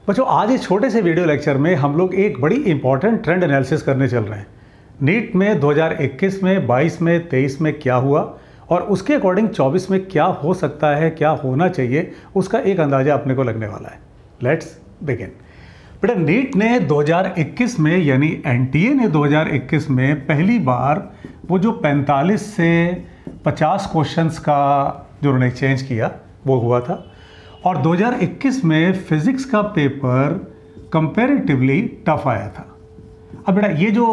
बच्चों आज इस छोटे से वीडियो लेक्चर में हम लोग एक बड़ी इंपॉर्टेंट ट्रेंड एनालिसिस करने चल रहे हैं। नीट में 2021 में, 22 में, 23 में क्या हुआ और उसके अकॉर्डिंग 24 में क्या हो सकता है, क्या होना चाहिए, उसका एक अंदाजा अपने को लगने वाला है। Let's begin. बेटा नीट ने 2021 में यानी एनटीए ने 2021 में पहली बार वो जो 45 से 50 क्वेश्चंस का जो उन्होंने चेंज किया वो हुआ था। और 2021 में फिज़िक्स का पेपर कंपैरेटिवली टफ आया था। अब बेटा ये जो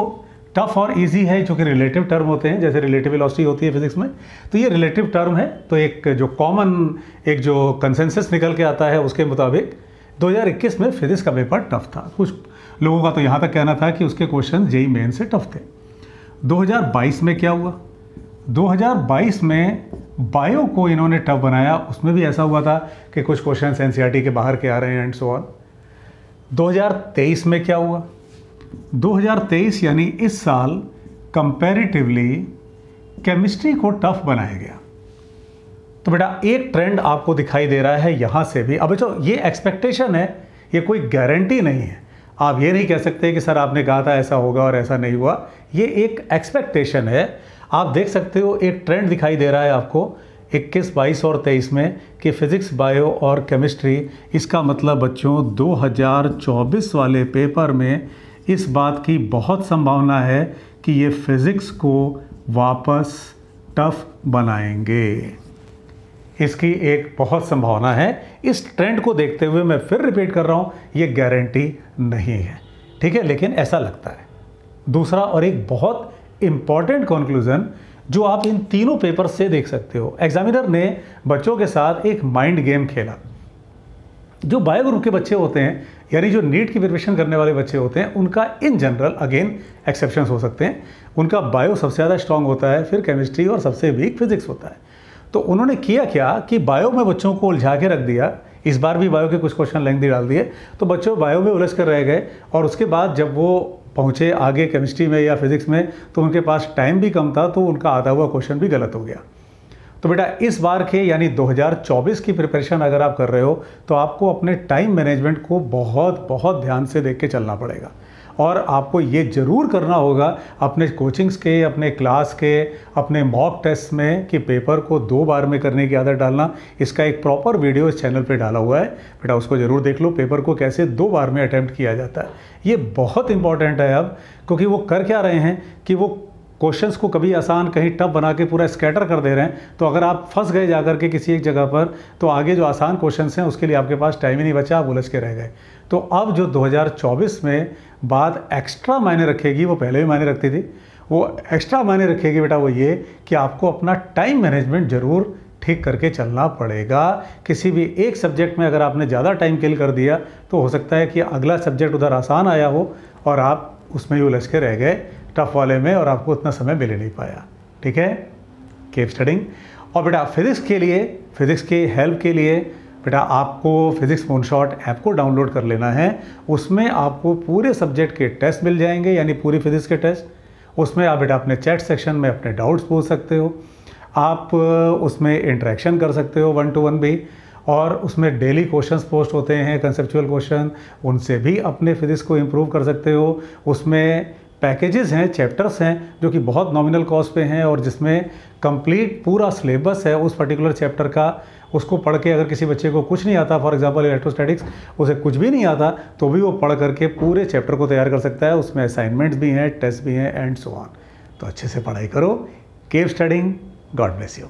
टफ और इजी है, जो कि रिलेटिव टर्म होते हैं, जैसे रिलेटिव वेलोसिटी होती है फिज़िक्स में, तो ये रिलेटिव टर्म है। तो एक जो कॉमन एक जो कंसेंसस निकल के आता है उसके मुताबिक 2021 में फिज़िक्स का पेपर टफ था। कुछ लोगों का तो यहाँ तक कहना था कि उसके क्वेश्चन जेईई मेन से टफ थे। 2022 में क्या हुआ? 2022 में बायो को इन्होंने टफ बनाया। उसमें भी ऐसा हुआ था कि कुछ क्वेश्चन एनसीईआरटी के बाहर के आ रहे हैं एंड सो ऑन। 2023 में क्या हुआ? 2023 यानी इस साल कंपैरेटिवली केमिस्ट्री को टफ बनाया गया। तो बेटा एक ट्रेंड आपको दिखाई दे रहा है यहाँ से भी। अब जो ये एक्सपेक्टेशन है, ये कोई गारंटी नहीं है। आप ये नहीं कह सकते कि सर आपने कहा था ऐसा होगा और ऐसा नहीं हुआ। ये एक एक्सपेक्टेशन है। आप देख सकते हो एक ट्रेंड दिखाई दे रहा है आपको 21, 22 और 23 में कि फिज़िक्स, बायो और केमिस्ट्री। इसका मतलब बच्चों 2024 वाले पेपर में इस बात की बहुत संभावना है कि ये फिज़िक्स को वापस टफ बनाएंगे। इसकी एक बहुत संभावना है। इस ट्रेंड को देखते हुए मैं फिर रिपीट कर रहा हूँ, ये गारंटी नहीं है, ठीक है, लेकिन ऐसा लगता है। दूसरा और एक बहुत इम्पॉर्टेंट कंक्लूजन जो आप इन तीनों पेपर से देख सकते हो, एग्जामिनर ने बच्चों के साथ एक माइंड गेम खेला। जो बायो ग्रुप के बच्चे होते हैं, यानी जो नीट की प्रिपरेशन करने वाले बच्चे होते हैं, उनका इन जनरल, अगेन एक्सेप्शंस हो सकते हैं, उनका बायो सबसे ज़्यादा स्ट्रांग होता है, फिर केमिस्ट्री और सबसे वीक फिजिक्स होता है। तो उन्होंने किया क्या कि बायो में बच्चों को उलझा के रख दिया। इस बार भी बायो के कुछ क्वेश्चन लेंथी डाल दिए, तो बच्चों बायो में उलझ कर रह गए। और उसके बाद जब वो पहुँचे आगे केमिस्ट्री में या फिज़िक्स में, तो उनके पास टाइम भी कम था, तो उनका आधा हुआ क्वेश्चन भी गलत हो गया। तो बेटा इस बार के यानी 2024 की प्रिपरेशन अगर आप कर रहे हो, तो आपको अपने टाइम मैनेजमेंट को बहुत बहुत ध्यान से देख के चलना पड़ेगा। और आपको ये ज़रूर करना होगा अपने कोचिंग्स के, अपने क्लास के, अपने मॉक टेस्ट में कि पेपर को 2 बार में करने की आदत डालना। इसका एक प्रॉपर वीडियो इस चैनल पे डाला हुआ है, बेटा उसको ज़रूर देख लो। पेपर को कैसे 2 बार में अटैम्प्ट किया जाता है, ये बहुत इंपॉर्टेंट है अब। क्योंकि वो कर क्या रहे हैं कि वो क्वेश्चंस को कभी आसान कहीं टफ बना के पूरा स्कैटर कर दे रहे हैं। तो अगर आप फंस गए जाकर के किसी एक जगह पर, तो आगे जो आसान क्वेश्चंस हैं उसके लिए आपके पास टाइम ही नहीं बचा, आप उलझ के रह गए। तो अब जो 2024 में बात एक्स्ट्रा मायने रखेगी, वो पहले भी मायने रखती थी, वो एक्स्ट्रा मायने रखेगी बेटा, वो ये कि आपको अपना टाइम मैनेजमेंट ज़रूर ठीक करके चलना पड़ेगा। किसी भी एक सब्जेक्ट में अगर आपने ज़्यादा टाइम किल कर दिया, तो हो सकता है कि अगला सब्जेक्ट उधर आसान आया हो और आप उसमें ही उलझ के रह गए टफ वाले में, और आपको उतना समय मिल ही नहीं पाया। ठीक है, कीप स्टडिंग। और बेटा फिज़िक्स के लिए, फिज़िक्स के हेल्प के लिए बेटा आपको फिज़िक्स मूनशॉट ऐप को डाउनलोड कर लेना है। उसमें आपको पूरे सब्जेक्ट के टेस्ट मिल जाएंगे, यानी पूरी फिज़िक्स के टेस्ट। उसमें आप बेटा अपने चैट सेक्शन में अपने डाउट्स पूछ सकते हो, आप उसमें इंटरेक्शन कर सकते हो 1 to 1 भी, और उसमें डेली क्वेश्चंस पोस्ट होते हैं, कंसेप्चुअल क्वेश्चन, उनसे भी अपने फिज़िक्स को इम्प्रूव कर सकते हो। उसमें पैकेजेस हैं, चैप्टर्स हैं जो कि बहुत नॉमिनल कॉस्ट पे हैं, और जिसमें कंप्लीट पूरा सिलेबस है उस पर्टिकुलर चैप्टर का। उसको पढ़ के अगर किसी बच्चे को कुछ नहीं आता, फॉर एग्जांपल इलेक्ट्रोस्टैटिक्स, उसे कुछ भी नहीं आता, तो भी वो पढ़ करके पूरे चैप्टर को तैयार कर सकता है। उसमें असाइनमेंट्स भी हैं, टेस्ट भी हैं एंड सो ऑन। तो अच्छे से पढ़ाई करो, keep studying, God bless you.